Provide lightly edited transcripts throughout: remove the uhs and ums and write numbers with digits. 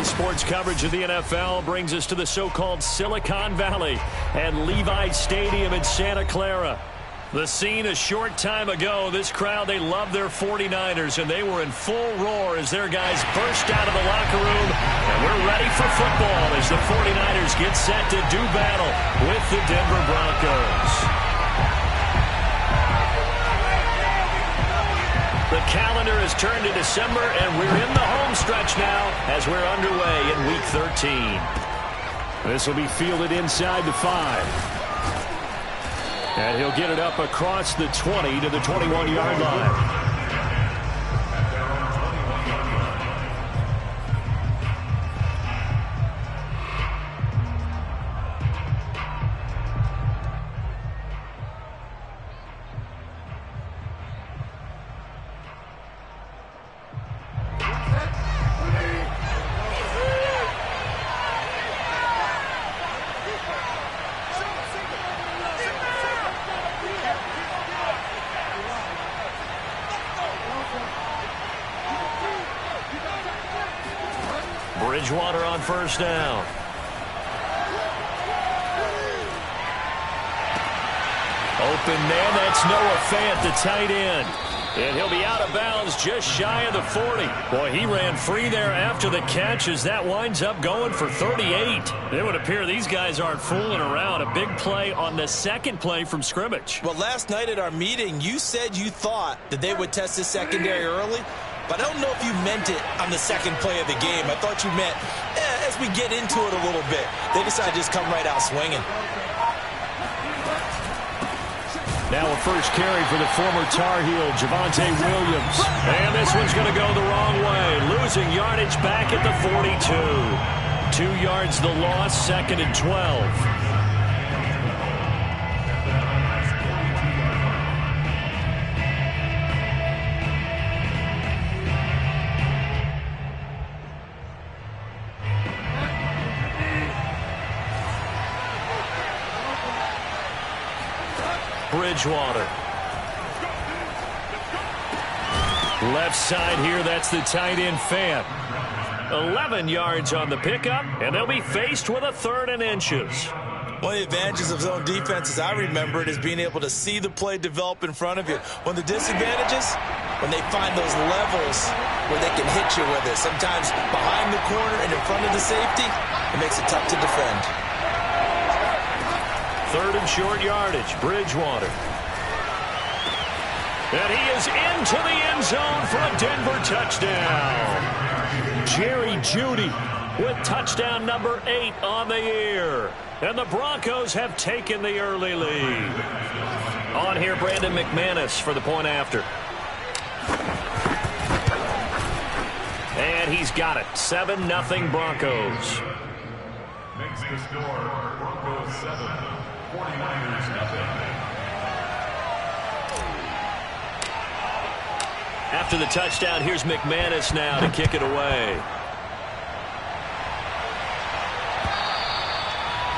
sports coverage of the NFL brings us to the so-called Silicon Valley and Levi Stadium in Santa Clara. The scene a short time ago, this crowd, they love their 49ers, and they were in full roar as their guys burst out of the locker room. And we're ready for football as the 49ers get set to do battle with the Denver Broncos. The calendar has turned to December, and we're in the home stretch now as we're underway in Week 13. This will be fielded inside the 5. And he'll get it up across the 20 to the 21-yard line. Bridgewater on first down. Open man, that's Noah Fant, the tight end. And he'll be out of bounds just shy of the 40. Boy, he ran free there after the catch as that winds up going for 38. It would appear these guys aren't fooling around. A big play on the second play from scrimmage. Well, last night at our meeting, you said you thought that they would test the secondary early. But I don't know if you meant it on the second play of the game. I thought you meant as we get into it a little bit. They decided to just come right out swinging. Now a first carry for the former Tar Heel, Javonte Williams. And this one's going to go the wrong way. Losing yardage back at the 42. 2 yards the loss, 2nd and 12. Bridgewater. Left side here, that's the tight end Fant. 11 yards on the pickup, and they'll be faced with a 3rd and inches. One of the advantages of zone defense, as I remember it, is being able to see the play develop in front of you. One of the disadvantages, when they find those levels where they can hit you with it. Sometimes behind the corner and in front of the safety, it makes it tough to defend. 3rd and short yardage, Bridgewater. And he is into the end zone for a Denver touchdown. Jerry Jeudy with touchdown number 8 on the year. And the Broncos have taken the early lead. On here, Brandon McManus for the point after. And he's got it. 7-0 Broncos. Makes the score Broncos 7, 49ers nothing. After the touchdown, here's McManus now to kick it away.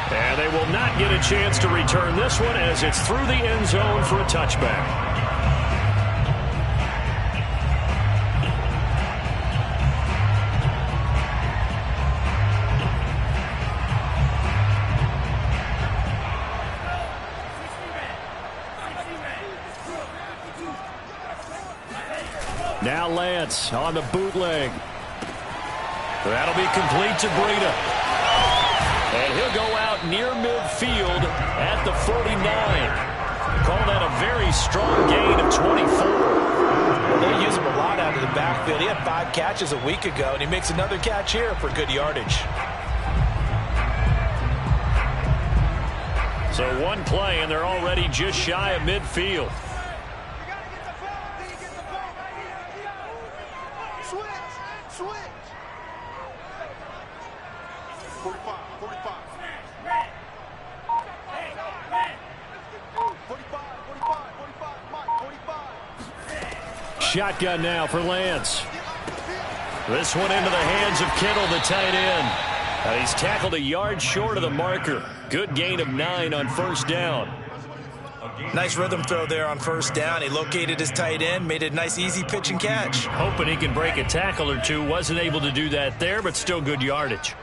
And they will not get a chance to return this one as it's through the end zone for a touchback. Now Lance on the bootleg. That'll be complete to Breida. And he'll go out near midfield at the 49. Call that a very strong gain of 24. Well, they use him a lot out of the backfield. He had 5 catches a week ago, and he makes another catch here for good yardage. So one play, and they're already just shy of midfield. Shotgun now for Lance. This one into the hands of Kittle, the tight end. He's tackled a yard short of the marker. Good gain of 9 on first down. Nice rhythm throw there on first down. He located his tight end, made it a nice easy pitch and catch. Hoping he can break a tackle or two. Wasn't able to do that there, but still good yardage.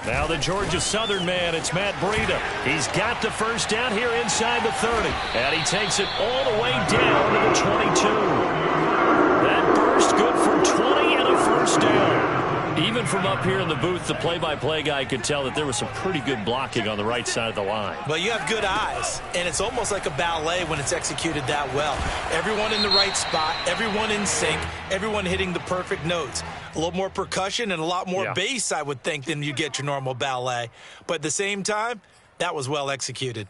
Now the Georgia Southern man, it's Matt Breida. He's got the first down here inside the 30. And he takes it all the way down to the 22. That burst good for 20 and a first down. Even from up here in the booth, the play-by-play guy could tell that there was some pretty good blocking on the right side of the line. Well, you have good eyes, and it's almost like a ballet when it's executed that well. Everyone in the right spot, everyone in sync, everyone hitting the perfect notes. A little more percussion and a lot more bass, I would think, than you get your normal ballet. But at the same time, that was well executed.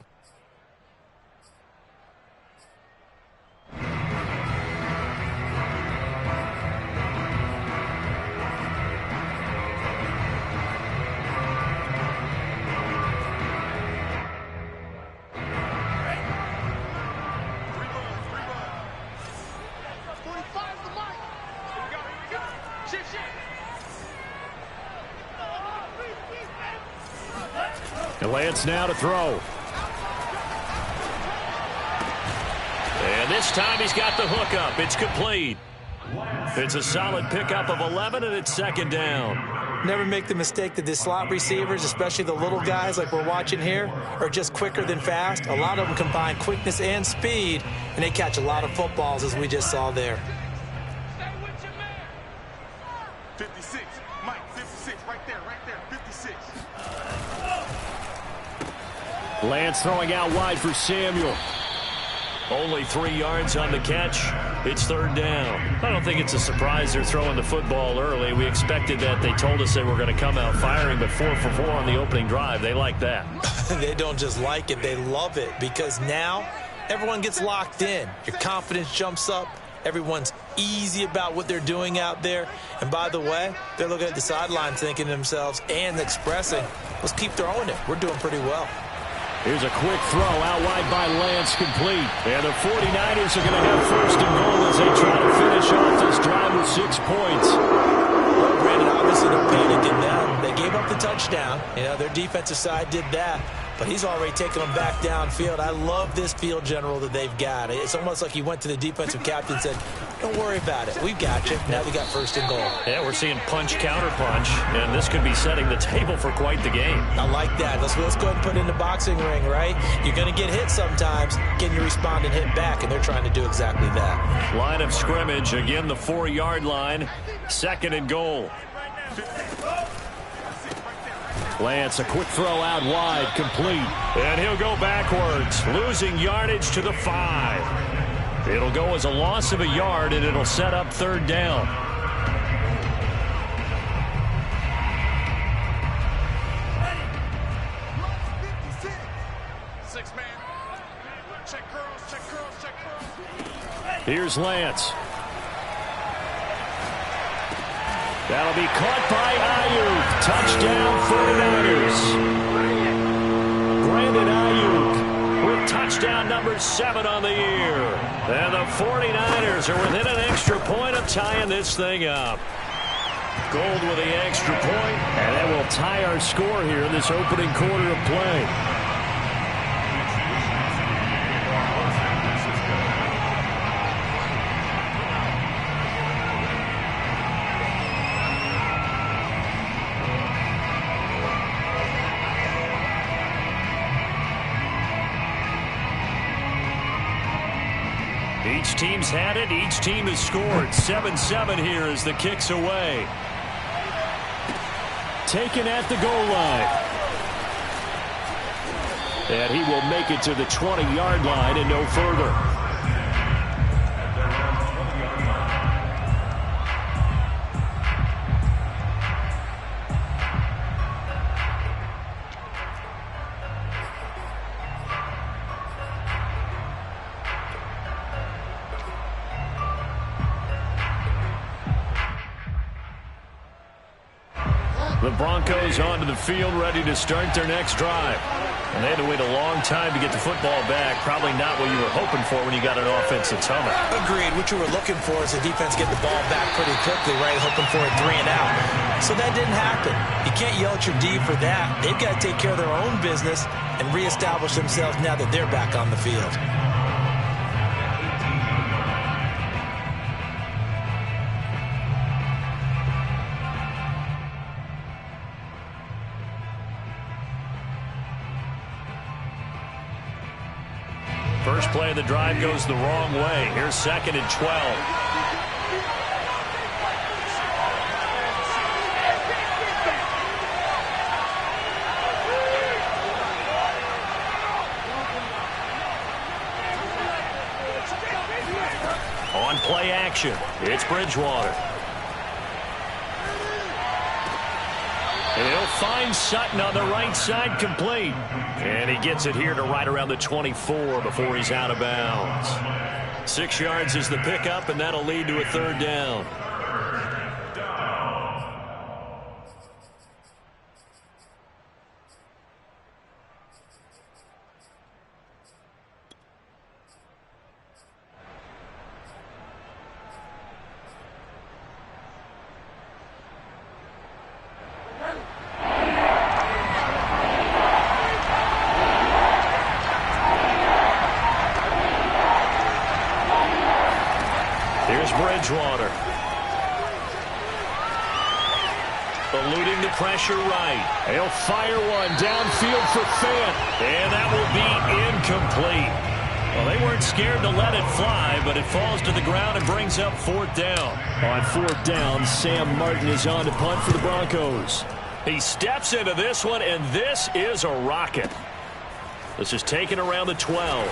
Lance now to throw. And this time he's got the hook up. It's complete. It's a solid pickup of 11, and it's second down. Never make the mistake that the slot receivers, especially the little guys like we're watching here, are just quicker than fast. A lot of them combine quickness and speed, and they catch a lot of footballs, as we just saw there. 56, Mike, 56, right there, 56. Lance throwing out wide for Samuel. Only 3 yards on the catch. It's third down. I don't think it's a surprise they're throwing the football early. We expected that. They told us they were going to come out firing, but 4 for 4 on the opening drive. They like that. They don't just like it, they love it, because now everyone gets locked in. Your confidence jumps up. Everyone's easy about what they're doing out there. And by the way, they're looking at the sideline thinking to themselves and expressing, let's keep throwing it. We're doing pretty well. Here's a quick throw out wide by Lance, complete. And the 49ers are going to have first and goal as they try to finish off this drive with 6 points. Well, Brandon, obviously they're panicking now. They gave up the touchdown. You know, their defensive side did that. But he's already taken them back downfield. I love this field general that they've got. It's almost like he went to the defensive captain and said, don't worry about it. We've got you. Now we got first and goal. Yeah, we're seeing punch, counter punch, and this could be setting the table for quite the game. I like that. Let's go ahead and put it in the boxing ring, right? You're going to get hit sometimes. Can you respond and hit back? And they're trying to do exactly that. Line of scrimmage, again the 4-yard line. Second and goal. Lance, a quick throw out wide, complete. And he'll go backwards, losing yardage to the 5. It'll go as a loss of a yard, and it'll set up third down. Here's Lance. That'll be caught by Ayuk. Touchdown 49ers. Brandon Ayuk with touchdown number 7 on the year. And the 49ers are within an extra point of tying this thing up. Gold with the extra point, and that will tie our score here in this opening quarter of play. Each team's had it. Each team has scored. 7-7 here as the kick's away. Taken at the goal line. And he will make it to the 20-yard line and no further. The Broncos onto the field, ready to start their next drive. And they had to wait a long time to get the football back. Probably not what you were hoping for when you got an offense that's humming. Agreed. What you were looking for is the defense get the ball back pretty quickly, right? Hoping for a 3 and out. So that didn't happen. You can't yell at your D for that. They've got to take care of their own business and reestablish themselves now that they're back on the field. First play of the drive goes the wrong way. Here's 2nd and 12. On play action, it's Bridgewater. And he'll find Sutton on the right side, complete. And he gets it here to right around the 24 before he's out of bounds. 6 yards is the pickup, and that'll lead to a 3rd down. Bridgewater. Eluding the pressure right. He'll fire one downfield for Fant. And that will be incomplete. Well, they weren't scared to let it fly, but it falls to the ground and brings up 4th down. On 4th down, Sam Martin is on to punt for the Broncos. He steps into this one, and this is a rocket. This is taken around the 12.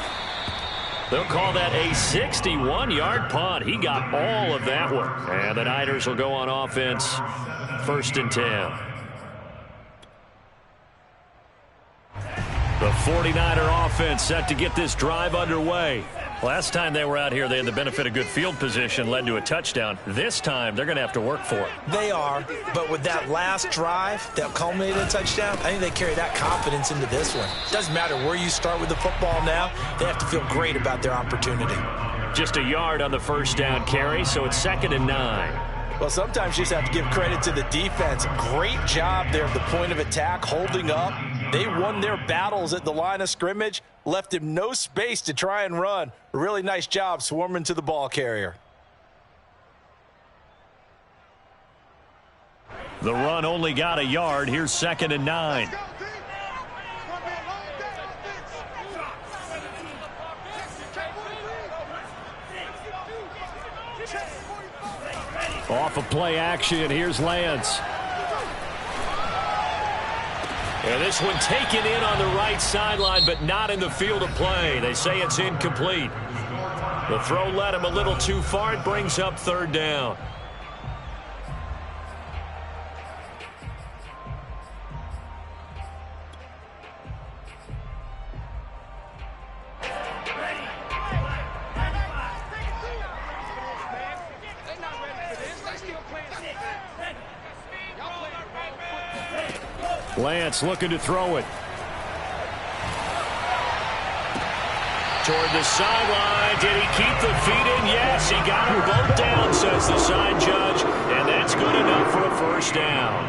They'll call that a 61-yard punt. He got all of that one. And the Niners will go on offense, 1st and 10. The 49er offense set to get this drive underway. Last time they were out here, they had the benefit of good field position, led to a touchdown. This time, they're going to have to work for it. They are, but with that last drive that culminated in a touchdown, I think they carry that confidence into this one. Doesn't matter where you start with the football now, they have to feel great about their opportunity. Just a yard on the 1st down carry, so it's 2nd and 9. Well, sometimes you just have to give credit to the defense. Great job there at the point of attack, holding up. They won their battles at the line of scrimmage, left him no space to try and run. A really nice job swarming to the ball carrier. The run only got a yard. Here's 2nd and 9. Off of play action, here's Lance. And this one taken in on the right sideline, but not in the field of play. They say it's incomplete. The throw led him a little too far. It brings up 3rd down. Lance looking to throw it. Toward the sideline. Did he keep the feet in? Yes, he got them both down, says the side judge. And that's good enough for a 1st down.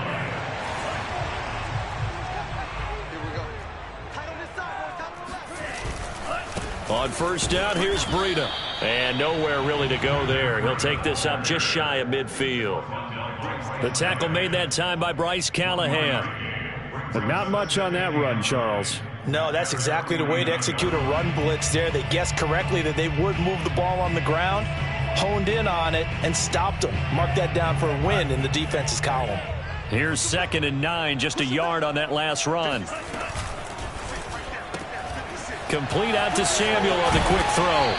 On 1st down, here's Breida. And nowhere really to go there. He'll take this up just shy of midfield. The tackle made that time by Bryce Callahan. But not much on that run, Charles. No, that's exactly the way to execute a run blitz there. They guessed correctly that they would move the ball on the ground, honed in on it, and stopped them. Mark that down for a win in the defense's column. Here's 2nd and 9, just a yard on that last run. Complete out to Samuel on the quick throw.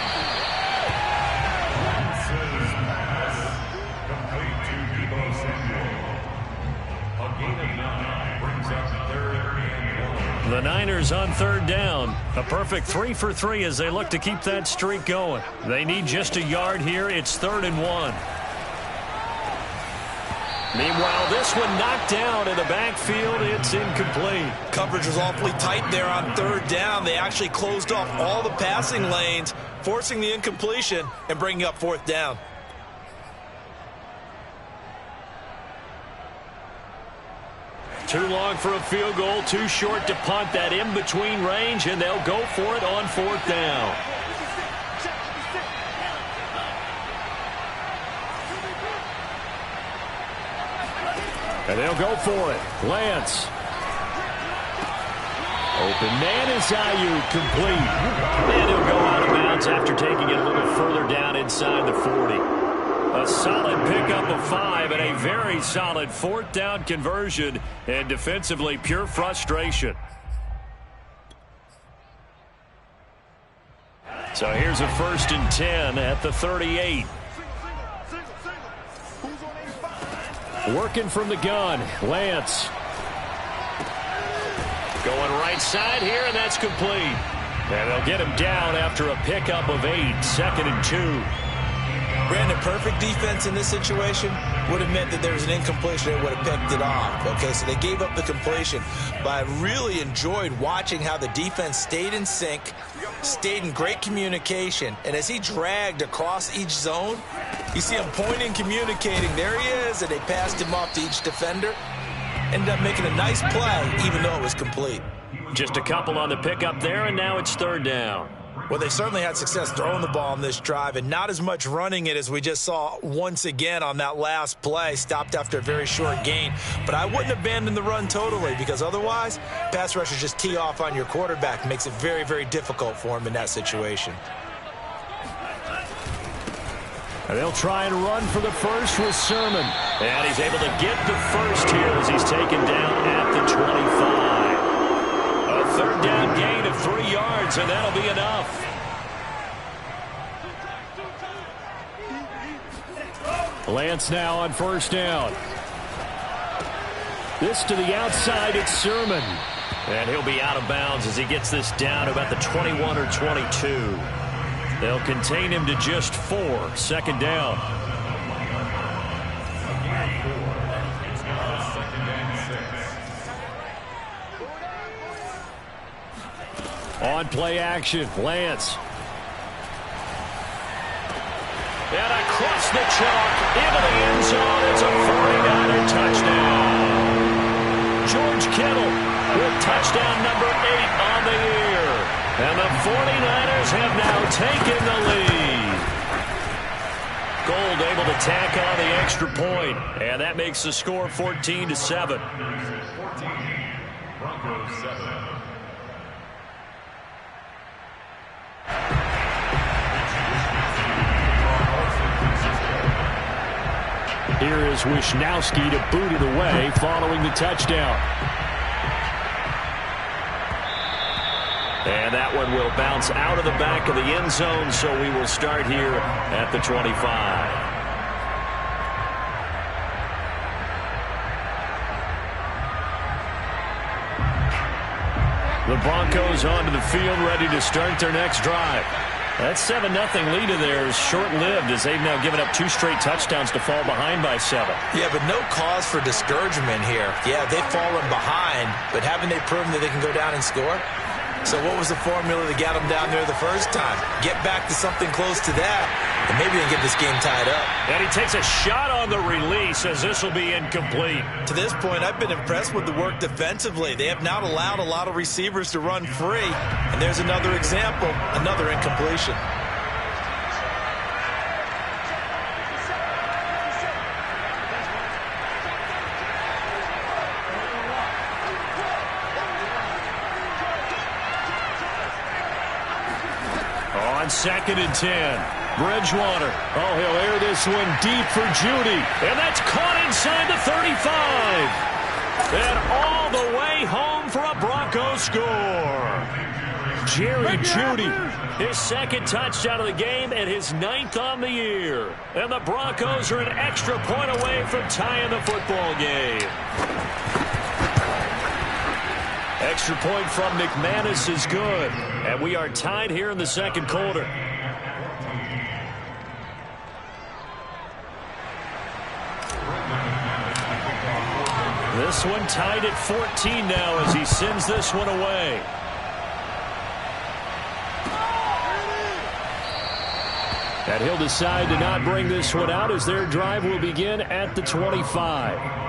The Niners on 3rd down. A perfect 3 for 3 as they look to keep that streak going. They need just a yard here. It's 3rd and 1. Meanwhile, this one knocked down in the backfield. It's incomplete. Coverage was awfully tight there on third down. They actually closed off all the passing lanes, forcing the incompletion and bringing up fourth down. Too long for a field goal, too short to punt. That in-between range, and they'll go for it on fourth down. And they'll go for it. Lance. Open man is Ayuk, complete. And he'll go out of bounds after taking it a little further down inside the 40. A solid pickup of 5 and a very solid fourth down conversion. And defensively, pure frustration. So here's a 1st and 10 at the 38. Working from the gun, Lance. Going right side here, and that's complete. And they'll get him down after a pickup of 8, 2nd and 2. Brandon, perfect defense in this situation would have meant that there was an incompletion. They would have picked it off. Okay, so they gave up the completion. But I really enjoyed watching how the defense stayed in sync, stayed in great communication, and as he dragged across each zone, you see him pointing, communicating. There he is, and they passed him off to each defender. Ended up making a nice play, even though it was complete. Just a couple on the pickup there, and now it's 3rd down. Well, they certainly had success throwing the ball on this drive, and not as much running it as we just saw once again on that last play. Stopped after a very short gain. But I wouldn't abandon the run totally, because otherwise, pass rushers just tee off on your quarterback. Makes it very, very difficult for him in that situation. And they'll try and run for the first with Sermon. And he's able to get the first here as he's taken down at the 25. A 3rd down gain of 3 yards, and that'll be enough. Lance now on 1st down. This to the outside, it's Sermon. And he'll be out of bounds as he gets this down to about the 21 or 22. They'll contain him to just 4, 2nd down. On play action, Lance. And across the chalk, into the end zone, it's a 49er touchdown. George Kittle with touchdown number 8 on the year. And the 49ers have now taken the lead. Gold able to tack on the extra point, and that makes the score 14-7. 14, Broncos 7. Here is Wisnowski to boot it away following the touchdown. And that one will bounce out of the back of the end zone, so we will start here at the 25. The Broncos onto the field, ready to start their next drive. That 7-0 lead of theirs short-lived as they've now given up 2 straight touchdowns to fall behind by 7. Yeah, but no cause for discouragement here. Yeah, they've fallen behind, but haven't they proven that they can go down and score? So what was the formula that got them down there the first time? Get back to something close to that, and maybe they get this game tied up. And he takes a shot on the release as this will be incomplete. To this point, I've been impressed with the work defensively. They have not allowed a lot of receivers to run free. And there's another example, another incompletion. On 2nd and 10, Bridgewater. Oh, he'll air this one deep for Judy. And that's caught inside the 35. And all the way home for a Broncos score. Jerry Judy, his 2nd touchdown of the game and his 9th on the year. And the Broncos are an extra point away from tying the football game. Extra point from McManus is good. And we are tied here in the 2nd quarter. This one tied at 14 now as he sends this one away. And he'll decide to not bring this one out as their drive will begin at the 25.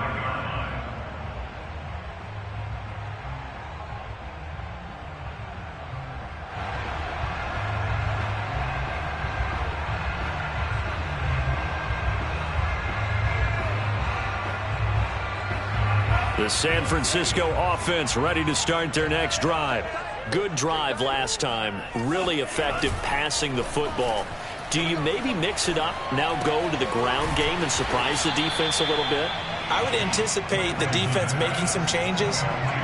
The San Francisco offense ready to start their next drive. Good drive last time. Really effective passing the football. Do you maybe mix it up, now go to the ground game and surprise the defense a little bit? I would anticipate the defense making some changes,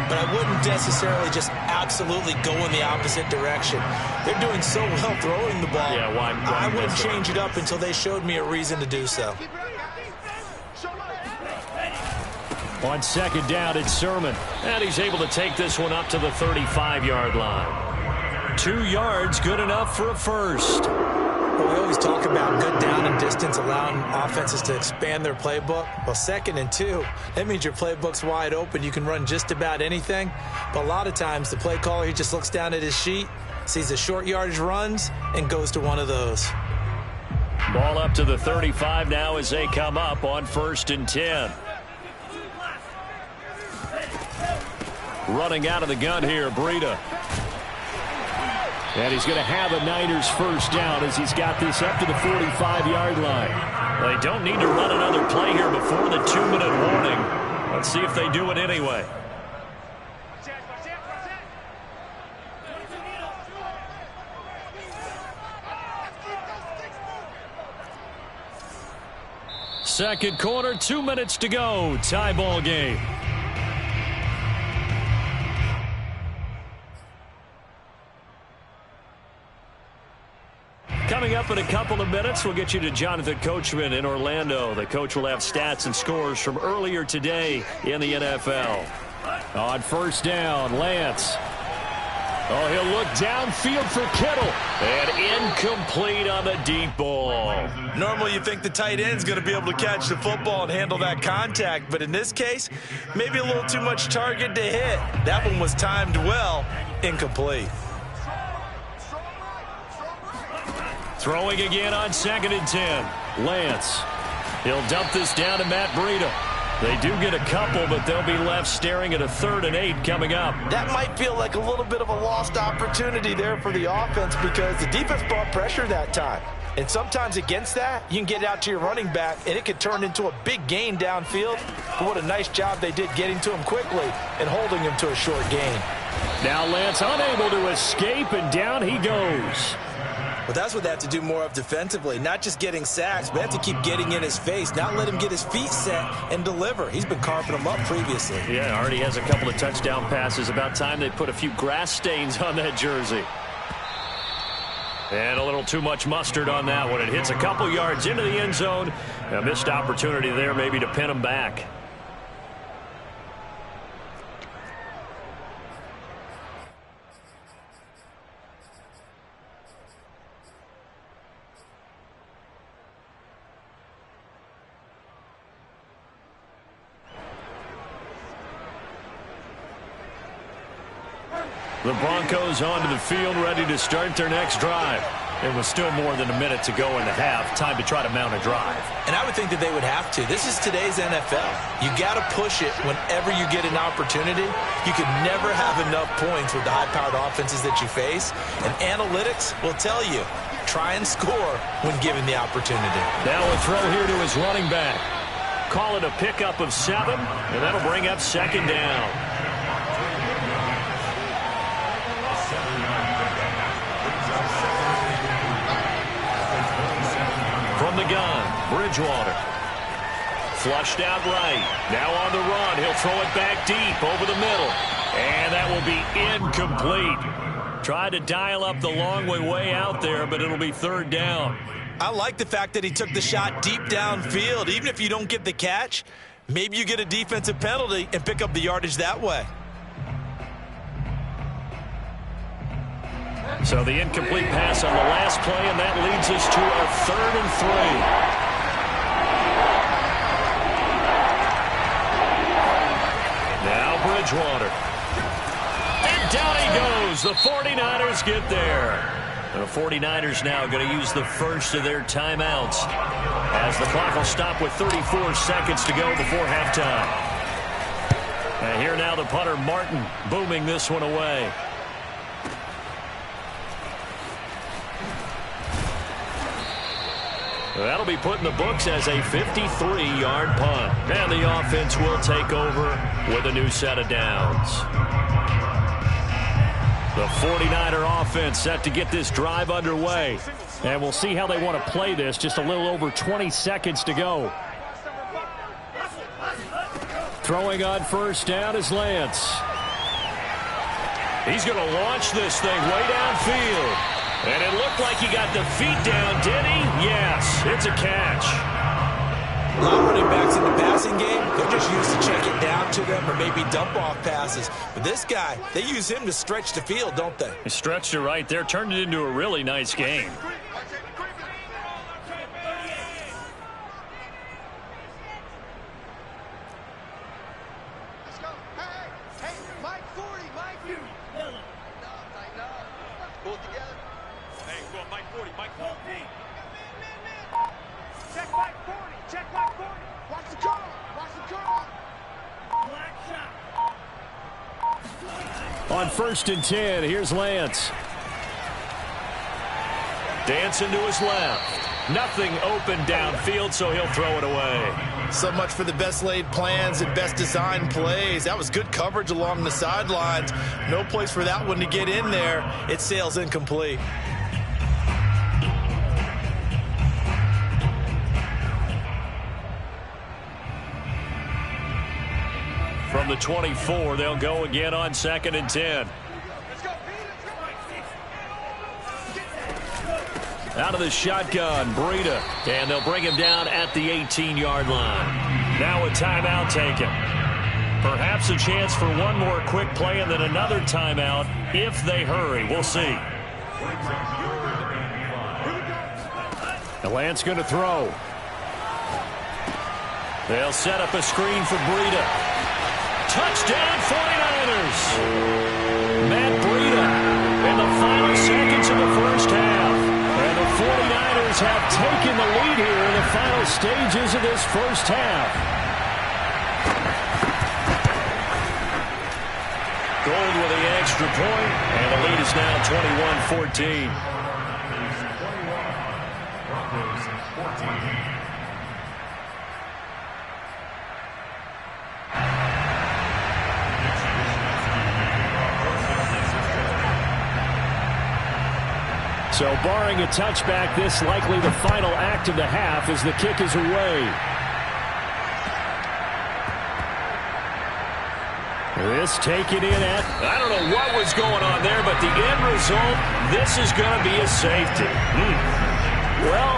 but I wouldn't necessarily just absolutely go in the opposite direction. They're doing so well throwing the ball. Yeah, why I wouldn't change it up until they showed me a reason to do so. On second down, it's Sermon. And he's able to take this one up to the 35-yard line. 2 yards, good enough for a first. Well, we always talk about good down and distance, allowing offenses to expand their playbook. Well, 2nd and 2, that means your playbook's wide open. You can run just about anything. But a lot of times, the play caller, he just looks down at his sheet, sees the short yardage runs, and goes to one of those. Ball up to the 35 now as they come up on 1st and 10. Running out of the gun here, Breida. And he's going to have a Niners first down as he's got this up to the 45-yard line. They don't need to run another play here before the 2-minute warning. Let's see if they do it anyway. Second quarter, 2 minutes to go. Tie ball game. Coming up in a couple of minutes, we'll get you to Jonathan Coachman in Orlando. The coach will have stats and scores from earlier today in the NFL. On first down, Lance. Oh, he'll look downfield for Kittle. And incomplete on the deep ball. Normally you think the tight end's going to be able to catch the football and handle that contact. But in this case, maybe a little too much target to hit. That one was timed well. Incomplete. Throwing again on 2nd and 10. Lance. He'll dump this down to Matt Breida. They do get a couple, but they'll be left staring at a 3rd and 8 coming up. That might feel like a little bit of a lost opportunity there for the offense because the defense brought pressure that time. And sometimes against that, you can get out to your running back, and it could turn into a big gain downfield. But what a nice job they did getting to him quickly and holding him to a short gain. Now Lance unable to escape, and down he goes. But that's what they have to do more of defensively, not just getting sacks, but they have to keep getting in his face, not let him get his feet set and deliver. He's been carving them up previously. Yeah, already has a couple of touchdown passes. About time they put a few grass stains on that jersey. And a little too much mustard on that one. It hits a couple yards into the end zone. A missed opportunity there maybe to pin him back. The Broncos onto the field, ready to start their next drive. There was still more than a minute to go in the half. Time to try to mount a drive. And I would think that they would have to. This is today's NFL. You got to push it whenever you get an opportunity. You can never have enough points with the high-powered offenses that you face. And analytics will tell you, try and score when given the opportunity. Now a throw here to his running back. Call it a pickup of 7, and that'll bring up 2nd down. From the gun, Bridgewater. Flushed out right. Now on the run. He'll throw it back deep over the middle. And that will be incomplete. Tried to dial up the long way out there, but it'll be 3rd down. I like the fact that he took the shot deep downfield. Even if you don't get the catch, maybe you get a defensive penalty and pick up the yardage that way. So the incomplete pass on the last play, and that leads us to our 3rd and 3. goes. The 49ers get there. The 49ers now going to use the first of their timeouts as the clock will stop with 34 seconds to go before halftime. And here now the punter, Martin, booming this one away. That'll be put in the books as a 53-yard punt. And the offense will take over with a new set of downs. The 49er offense set to get this drive underway. And we'll see how they want to play this. Just a little over 20 seconds to go. Throwing on first down is Lance. He's going to launch this thing way downfield. And it looked like he got the feet down, did he? Yes, it's a catch. A lot of running backs in the passing game, they're just used to check it down to them or maybe dump off passes. But this guy, they use him to stretch the field, don't they? He stretched it right there, turned it into a really nice game. Let's go. Hey, Mike 40, Mike 40. No, tighten up. Pull it together. Hey, go on, Mike 40, Mike 40. Check Mike 40, check Mike 40. Watch the curl, watch the curl. Black shot. On 1st and 10, here's Lance. Dancing to his left. Nothing open downfield, so he'll throw it away. So much for the best laid plans and best designed plays. That was good coverage along the sidelines. No place for that one to get in there. It sails incomplete. From the 24, they'll go again on 2nd and 10. Out of the shotgun, Breida, and they'll bring him down at the 18-yard line. Now a timeout taken. Perhaps a chance for one more quick play and then another timeout if they hurry. We'll see. The Lance going to throw. They'll set up a screen for Breida. Touchdown 49ers. Matt Breida in the final seconds of the first half. And the 49ers have taken the lead here in the final stages of this first half. Gold with the extra point, and the lead is now 21-14. So barring a touchback, this likely the final act of the half as the kick is away. This taken in at, I don't know what was going on there, but the end result, this is going to be a safety. Well,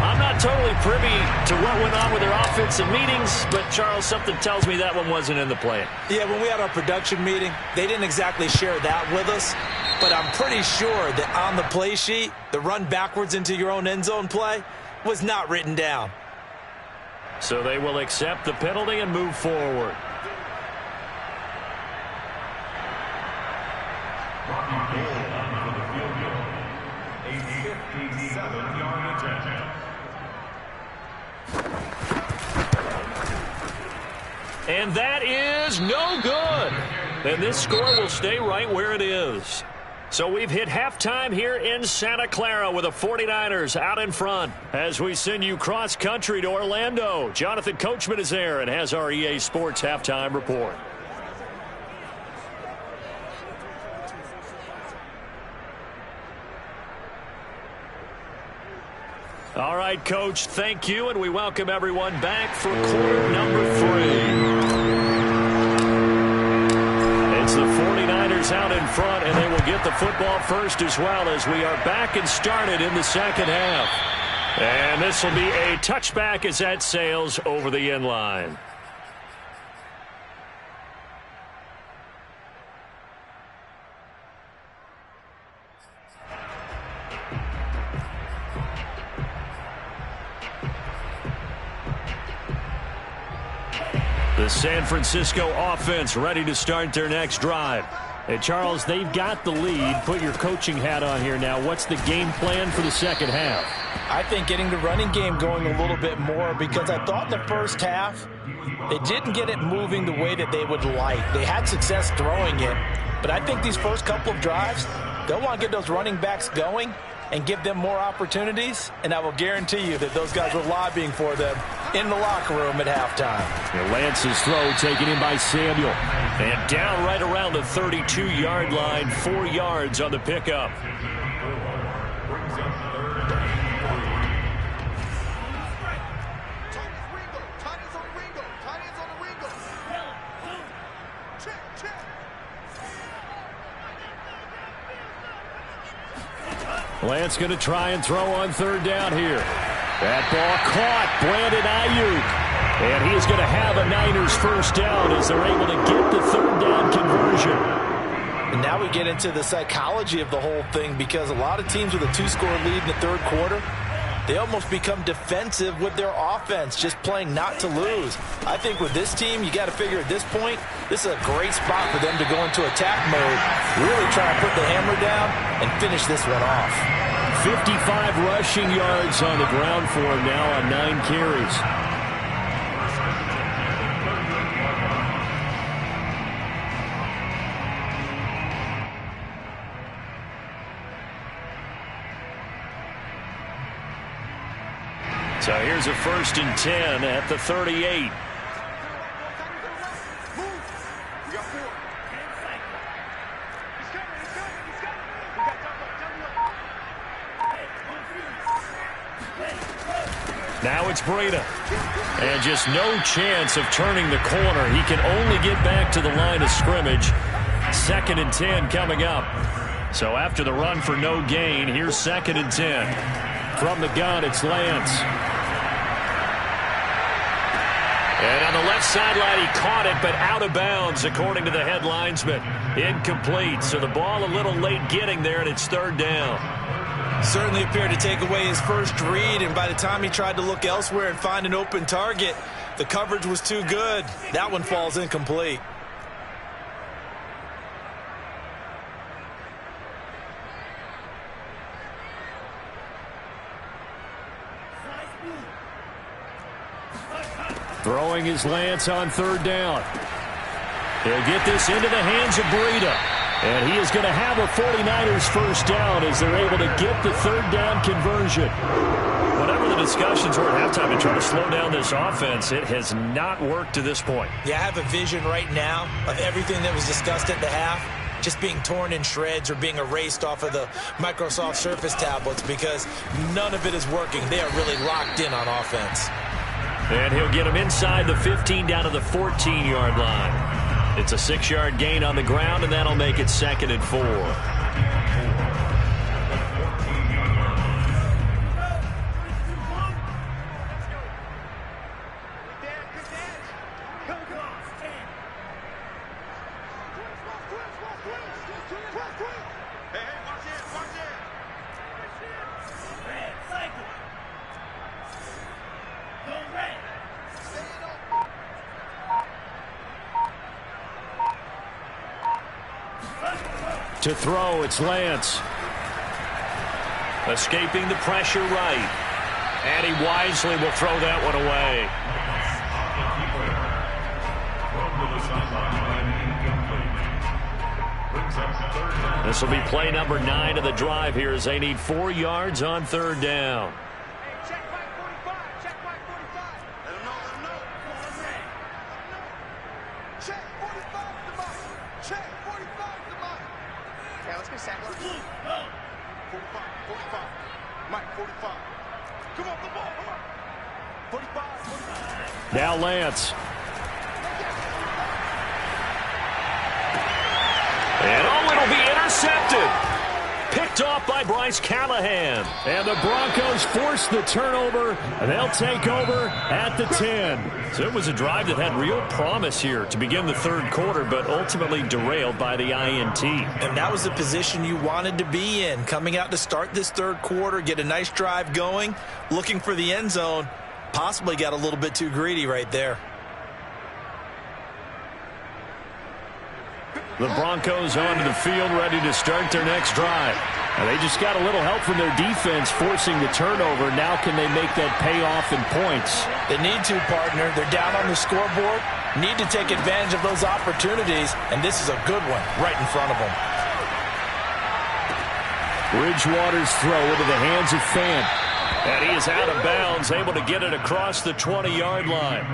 I'm not totally privy to what went on with their offensive meetings, but Charles, something tells me that one wasn't in the plan. Yeah, when we had our production meeting, they didn't exactly share that with us. But I'm pretty sure that on the play sheet, the run backwards into your own end zone play was not written down. So they will accept the penalty and move forward. A 57-yard attempt. And that is no good. And this score will stay right where it is. So we've hit halftime here in Santa Clara with the 49ers out in front. As we send you cross-country to Orlando, Jonathan Coachman is there and has our EA Sports halftime report. All right, Coach, thank you, and we welcome everyone back for quarter number 3. It's the 49ers out in front, and they will get the football first as well as we are back and started in the second half. And this will be a touchback as that sails over the end line. The San Francisco offense ready to start their next drive. And Charles, they've got the lead. Put your coaching hat on here now. What's the game plan for the second half? I think getting the running game going a little bit more, because I thought in the first half they didn't get it moving the way that they would like. They had success throwing it, but I think these first couple of drives, they'll want to get those running backs going and give them more opportunities, and I will guarantee you that those guys were lobbying for them in the locker room at halftime. And Lance's throw taken in by Samuel. And down right around the 32-yard line, 4 yards on the pickup. Lance going to try and throw on third down here. That ball caught. Brandon Ayuk. And he is going to have a Niners first down as they're able to get the third down conversion. And now we get into the psychology of the whole thing, because a lot of teams with a 2-score lead in the third quarter, they almost become defensive with their offense, just playing not to lose. I think with this team, you got to figure at this point, this is a great spot for them to go into attack mode, really try to put the hammer down and finish this one off. 55 rushing yards on the ground for him now on 9 carries. So here's a 1st and 10 at the 38. Now it's Breida. And just no chance of turning the corner. He can only get back to the line of scrimmage. 2nd and 10 coming up. So after the run for no gain, here's 2nd and 10. From the gun, it's Lance. And on the left sideline, he caught it, but out of bounds, according to the head linesman. Incomplete. So the ball a little late getting there, and it's 3rd down. Certainly appeared to take away his first read, and by the time he tried to look elsewhere and find an open target, the coverage was too good. That one falls incomplete. Throwing his Lance on 3rd down. He'll get this into the hands of Breida. And he is going to have a 49ers first down as they're able to get the 3rd down conversion. Whatever the discussions were at halftime to try to slow down this offense, it has not worked to this point. Yeah, I have a vision right now of everything that was discussed at the half just being torn in shreds or being erased off of the Microsoft Surface tablets, because none of it is working. They are really locked in on offense. And he'll get him inside the 15 down to the 14-yard line. It's a 6-yard gain on the ground, and that'll make it 2nd and 4. To throw, it's Lance. Escaping the pressure right. And he wisely will throw that one away. This will be play number 9 of the drive here as they need 4 yards on 3rd down. Now Lance. And oh, it'll be intercepted. Picked off by Bryce Callahan. And the Broncos force the turnover, and they'll take over at the 10. So it was a drive that had real promise here to begin the 3rd quarter, but ultimately derailed by the INT. And that was the position you wanted to be in, coming out to start this 3rd quarter, get a nice drive going, looking for the end zone. Possibly got a little bit too greedy right there. The Broncos onto the field, ready to start their next drive. Now they just got a little help from their defense forcing the turnover. Now can they make that pay off in points? They need to, partner. They're down on the scoreboard. Need to take advantage of those opportunities, and this is a good one right in front of them. Bridgewater's throw into the hands of Fant. And he is out of bounds, able to get it across the 20-yard line.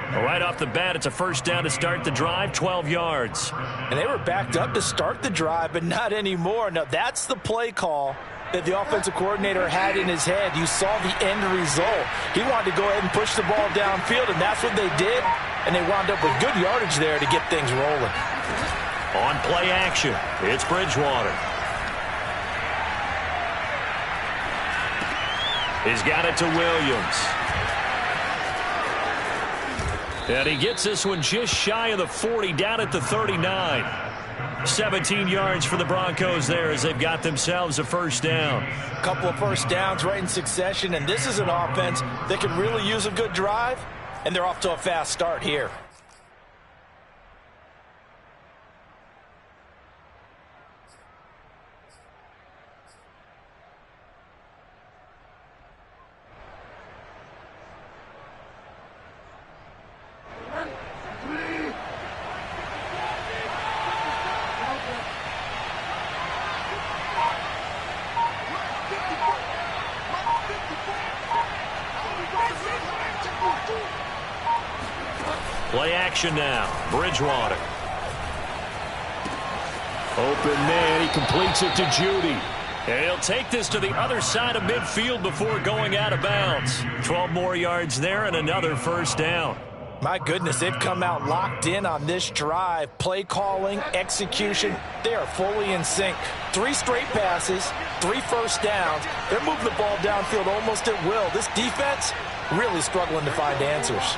Right off the bat, it's a first down to start the drive, 12 yards. And they were backed up to start the drive, but not anymore. Now, that's the play call that the offensive coordinator had in his head. You saw the end result. He wanted to go ahead and push the ball downfield, and that's what they did. And they wound up with good yardage there to get things rolling. On play action, it's Bridgewater. He's got it to Williams. And he gets this one just shy of the 40, down at the 39. 17 yards for the Broncos there as they've got themselves a first down. A couple of first downs right in succession, and this is an offense that can really use a good drive, and they're off to a fast start here. Play action now. Bridgewater. Open man. He completes it to Judy. And he'll take this to the other side of midfield before going out of bounds. 12 more yards there and another first down. My goodness, they've come out locked in on this drive. Play calling, execution, they are fully in sync. 3 straight passes, 3 first downs. They're moving the ball downfield almost at will. This defense really struggling to find answers.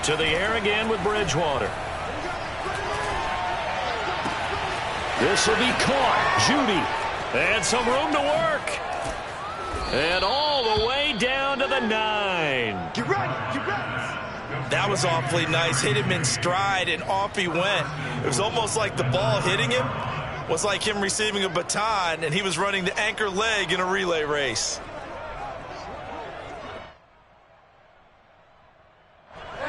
To the air again with Bridgewater. This will be caught. Judy. And some room to work. And all the way down to the 9. Get ready, get ready. That was awfully nice. Hit him in stride, and off he went. It was almost like the ball hitting him was like him receiving a baton, and he was running the anchor leg in a relay race.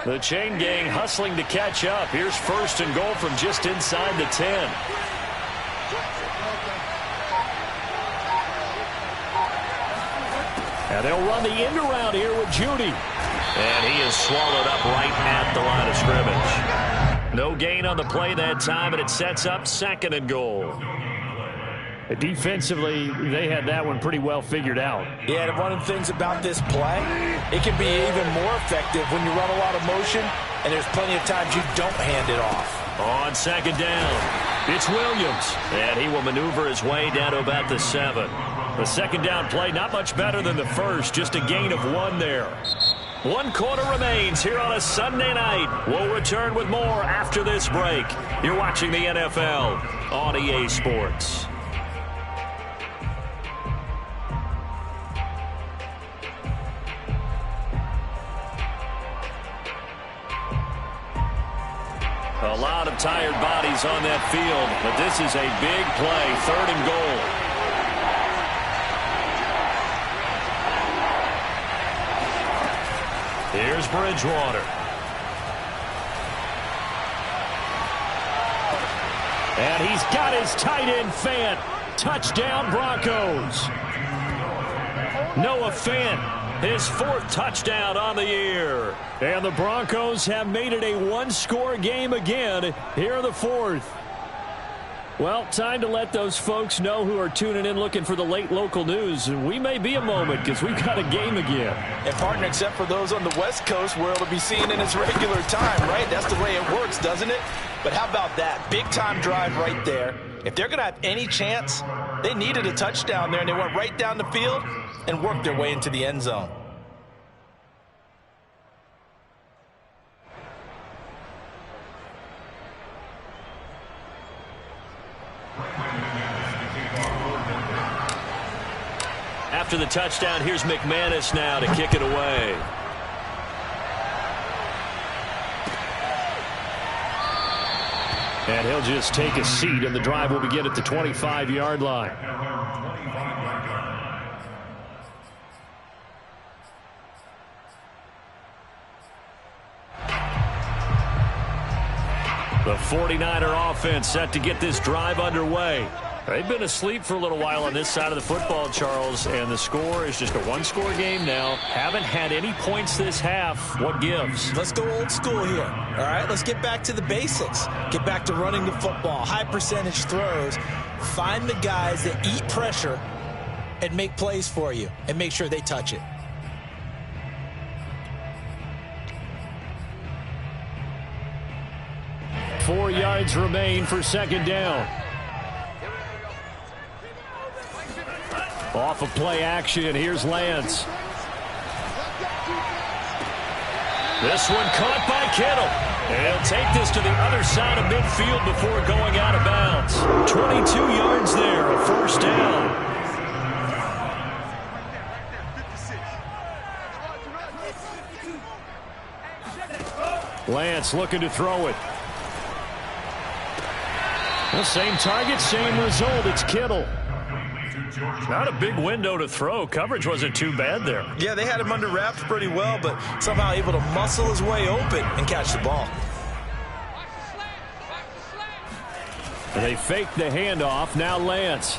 The chain gang hustling to catch up. Here's first and goal from just inside the 10. And they'll run the end around here with Judy. And he is swallowed up right at the line of scrimmage. No gain on the play that time, and it sets up second and goal. Defensively, they had that one pretty well figured out. Yeah, and one of the things about this play, it can be even more effective when you run a lot of motion, and there's plenty of times you don't hand it off. On second down, it's Williams, and he will maneuver his way down to about the 7. The second down play, not much better than the first, just a gain of 1 there. 1 quarter remains here on a Sunday night. We'll return with more after this break. You're watching the NFL on EA Sports. A lot of tired bodies on that field, but this is a big play, 3rd and goal. Here's Bridgewater. And he's got his tight end Fant. Touchdown Broncos. Noah Fant. His 4th touchdown on the year. And the Broncos have made it a 1-score game again here in the 4th. Well, time to let those folks know who are tuning in looking for the late local news. We may be a moment because we've got a game again. And, partner, except for those on the West Coast where it'll be seen in its regular time, right? That's the way it works, doesn't it? But how about that? Big-time drive right there. If they're going to have any chance, they needed a touchdown there, and they went right down the field and worked their way into the end zone. After the touchdown, here's McManus now to kick it away. And he'll just take a seat, and the drive will begin at the 25-yard line. The 49er offense set to get this drive underway. They've been asleep for a little while on this side of the football, Charles, and the score is just a one-score game now. Haven't had any points this half. What gives? Let's go old school here. All right, let's get back to the basics. Get back to running the football, high percentage throws. Find the guys that eat pressure and make plays for you and make sure they touch it. Four yards remain for second down. Off of play action, here's Lance. This one caught by Kittle. And he'll take this to the other side of midfield before going out of bounds. 22 yards there, a first down. Lance looking to throw it. The same target, same result. It's Kittle. Not a big window to throw. Coverage wasn't too bad there. Yeah, they had him under wraps pretty well, but somehow able to muscle his way open and catch the ball. And they faked the handoff. Now Lance.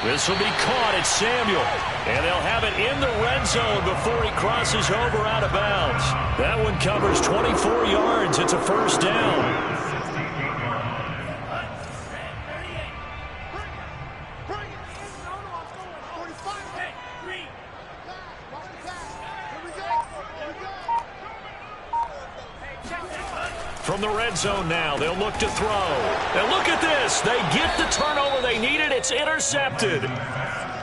This will be caught. It's Samuel. And they'll have it in the red zone before he crosses over out of bounds. That one covers 24 yards. It's a first down. From the red zone now, they'll look to throw. And look at this. They get the turnover they needed. It's intercepted.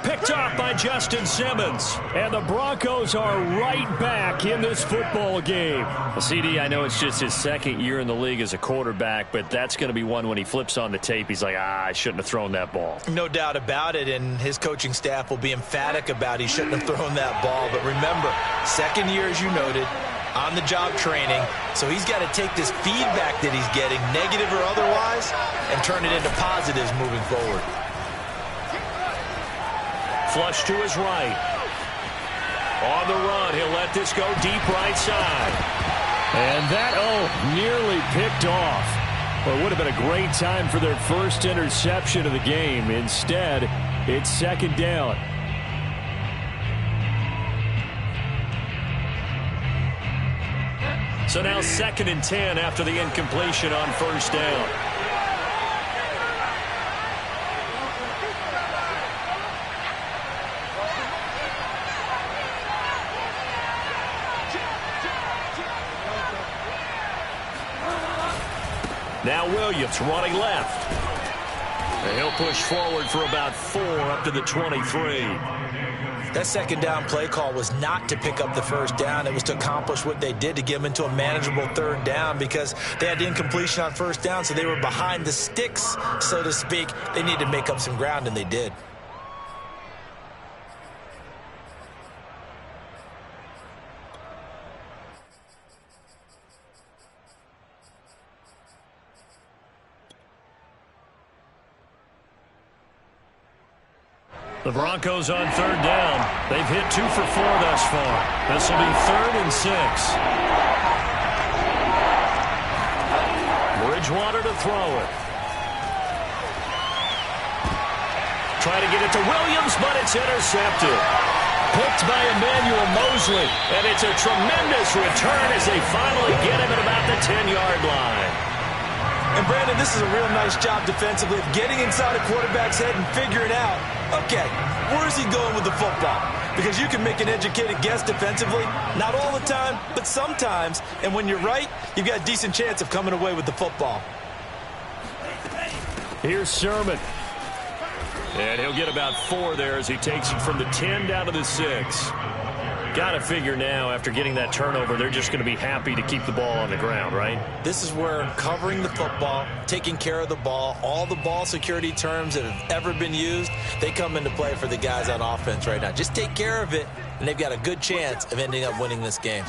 Picked off by Justin Simmons. And the Broncos are right back in this football game. Well, CD, I know it's just his second year in the league as a quarterback, but that's going to be one when he flips on the tape. He's like, I shouldn't have thrown that ball. No doubt about it, and his coaching staff will be emphatic about he shouldn't have thrown that ball. But remember, second year, as you noted, on-the-job training, so he's got to take this feedback that he's getting, negative or otherwise, and turn it into positives moving forward. Flush to his right. On the run, he'll let this go deep right side. And that, nearly picked off. Well, it would have been a great time for their first interception of the game. Instead, it's second down. So now 2nd and 10 after the incompletion on first down. Now Williams running left. And he'll push forward for about 4 up to the 23. That second down play call was not to pick up the first down. It was to accomplish what they did to get them into a manageable third down because they had the incompletion on first down, so they were behind the sticks, so to speak. They needed to make up some ground, and they did. The Broncos on third down. They've hit 2 for 4 thus far. This will be 3rd and 6. Bridgewater to throw it. Trying to get it to Williams, but it's intercepted. Picked by Emmanuel Mosley. And it's a tremendous return as they finally get him at about the 10-yard line. And, Brandon, this is a real nice job defensively of getting inside a quarterback's head and figuring out, okay, where's he going with the football? Because you can make an educated guess defensively, not all the time, but sometimes. And when you're right, you've got a decent chance of coming away with the football. Here's Sermon. And he'll get about 4 there as he takes it from the 10 down to the 6. Got to figure now, after getting that turnover, they're just going to be happy to keep the ball on the ground, right? This is where covering the football, taking care of the ball, all the ball security terms that have ever been used, they come into play for the guys on offense right now. Just take care of it, and they've got a good chance of ending up winning this game.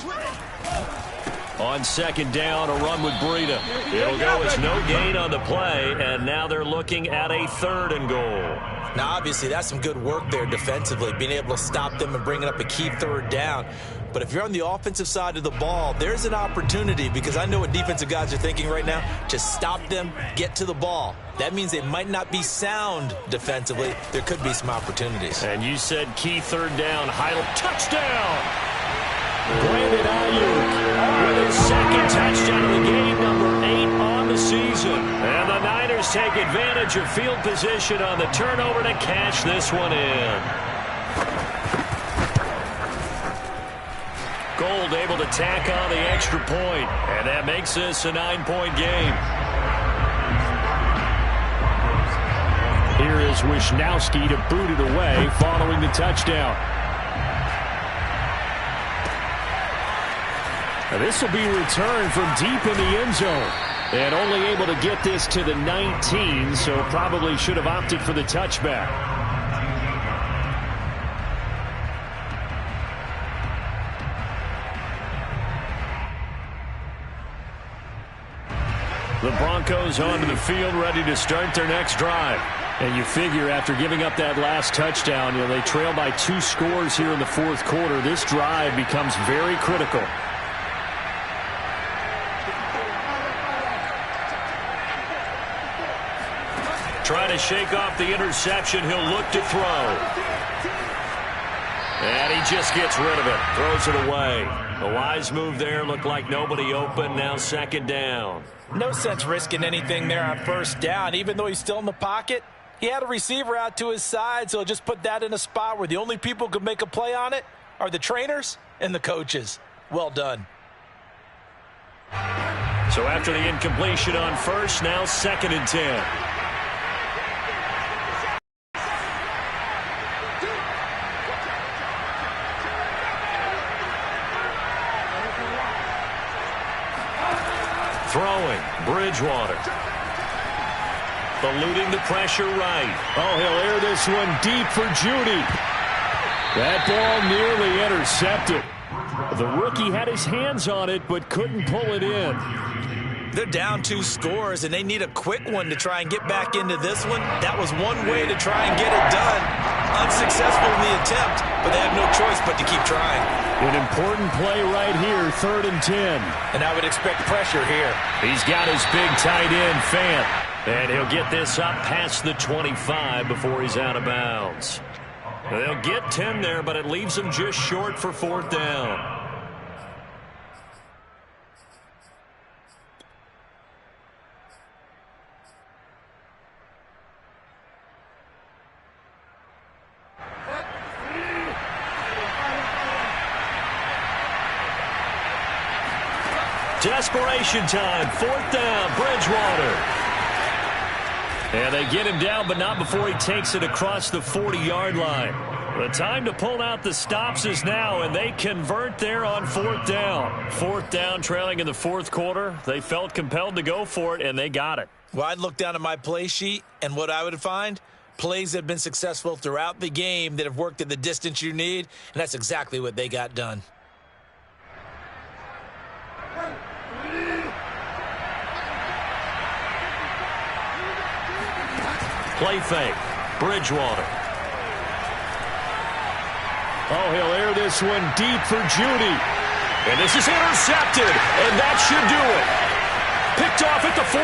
On second down, a run with Breida. It'll go as no gain on the play, and now they're looking at a 3rd and goal. Now, obviously, that's some good work there defensively, being able to stop them and bringing up a key 3rd down. But if you're on the offensive side of the ball, there's an opportunity, because I know what defensive guys are thinking right now. Just stop them, get to the ball. That means they might not be sound defensively. There could be some opportunities. And you said key 3rd down. Heil, touchdown! Brandon Ayuk with his 2nd touchdown of the game, number 8 on the season. And the Niners take advantage of field position on the turnover to cash this one in. Gold able to tack on the extra point, and that makes this a 9-point game. Here is Wisnowski to boot it away following the touchdown. Now this will be returned from deep in the end zone. And only able to get this to the 19, so probably should have opted for the touchback. The Broncos onto the field, ready to start their next drive. And you figure after giving up that last touchdown, they trail by 2 scores here in the 4th quarter. This drive becomes very critical. Trying to shake off the interception. He'll look to throw. And he just gets rid of it. Throws it away. A wise move there. Looked like nobody open. Now 2nd down. No sense risking anything there on 1st down. Even though he's still in the pocket, he had a receiver out to his side, so just put that in a spot where the only people who could make a play on it are the trainers and the coaches. Well done. So after the incompletion on 1st, now 2nd and 10. Throwing, Bridgewater. Eluding the pressure right. Oh, he'll air this one deep for Judy. That ball nearly intercepted. The rookie had his hands on it, but couldn't pull it in. They're down 2 scores, and they need a quick one to try and get back into this one. That was one way to try and get it done. Unsuccessful in the attempt, but they have no choice but to keep trying. An important play right here, 3rd and 10. And I would expect pressure here. He's got his big tight end, Fant. And he'll get this up past the 25 before he's out of bounds. They'll get 10 there, but it leaves them just short for 4th down. Desperation time, 4th down, Bridgewater. And they get him down, but not before he takes it across the 40-yard line. The time to pull out the stops is now, and they convert there on 4th down. 4th down, trailing in the 4th quarter. They felt compelled to go for it, and they got it. Well, I'd look down at my play sheet, and what I would find, plays that have been successful throughout the game that have worked at the distance you need, and that's exactly what they got done. Play fake. Bridgewater. Oh, he'll air this one deep for Judy. And this is intercepted, and that should do it. Picked off at the 14.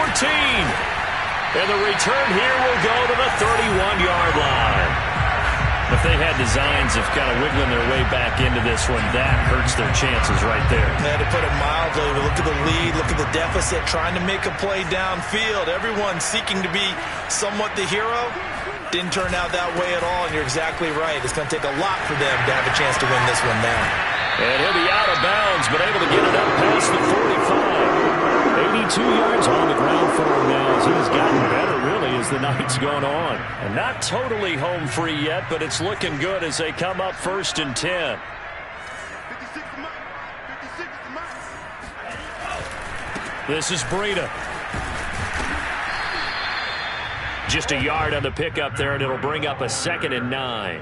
And the return here will go to the 31-yard line. If they had designs of kind of wiggling their way back into this one, that hurts their chances right there. To put it mildly, look at the lead, look at the deficit, trying to make a play downfield. Everyone seeking to be somewhat the hero. Didn't turn out that way at all, and you're exactly right. It's going to take a lot for them to have a chance to win this one now. And he'll be out of bounds, but able to get it up past the 45. 82 yards on the ground for him now as he's gotten better, really, as the night's gone on. And not totally home free yet, but it's looking good as they come up 1st and 10. This is Breida. Just a yard on the pickup there, and it'll bring up a 2nd and 9.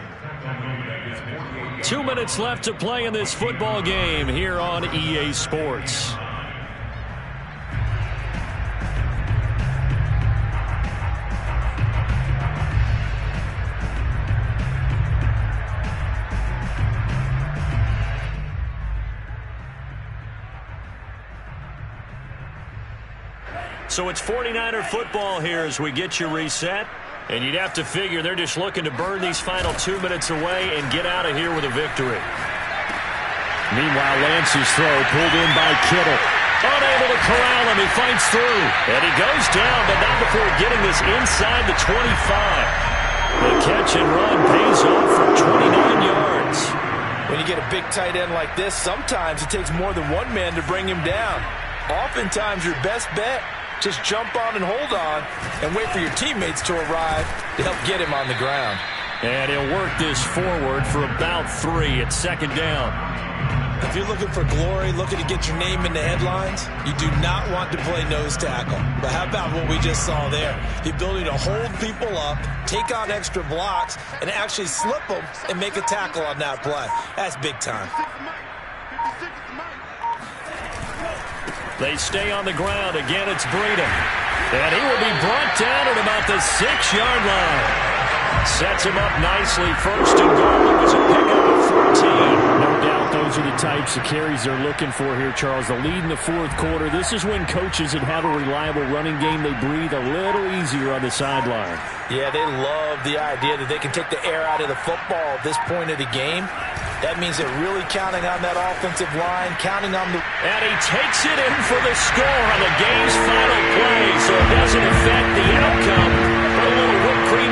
2 minutes left to play in this football game here on EA Sports. So it's 49er football here as we get you reset. And you'd have to figure they're just looking to burn these final 2 minutes away and get out of here with a victory. Meanwhile, Lance's throw pulled in by Kittle. Unable to corral him. He fights through. And he goes down, but not before getting this inside the 25. The catch and run pays off for 29 yards. When you get a big tight end like this, sometimes it takes more than one man to bring him down. Oftentimes, your best bet, just jump on and hold on and wait for your teammates to arrive to help get him on the ground. And he'll work this forward for about 3 at second down. If you're looking for glory, looking to get your name in the headlines, you do not want to play nose tackle. But how about what we just saw there? The ability to hold people up, take on extra blocks, and actually slip them and make a tackle on that play. That's big time. They stay on the ground. Again, it's Breida. And he will be brought down at about the 6-yard line. Sets him up nicely. First and goal. It was a pickup of 14. No doubt those are the types of carries they're looking for here, Charles. The lead in the fourth quarter. This is when coaches that have a reliable running game, they breathe a little easier on the sideline. Yeah, they love the idea that they can take the air out of the football at this point of the game. That means they're really counting on that offensive line, counting on the... And he takes it in for the score on the game's final play, so it doesn't affect the outcome. But a little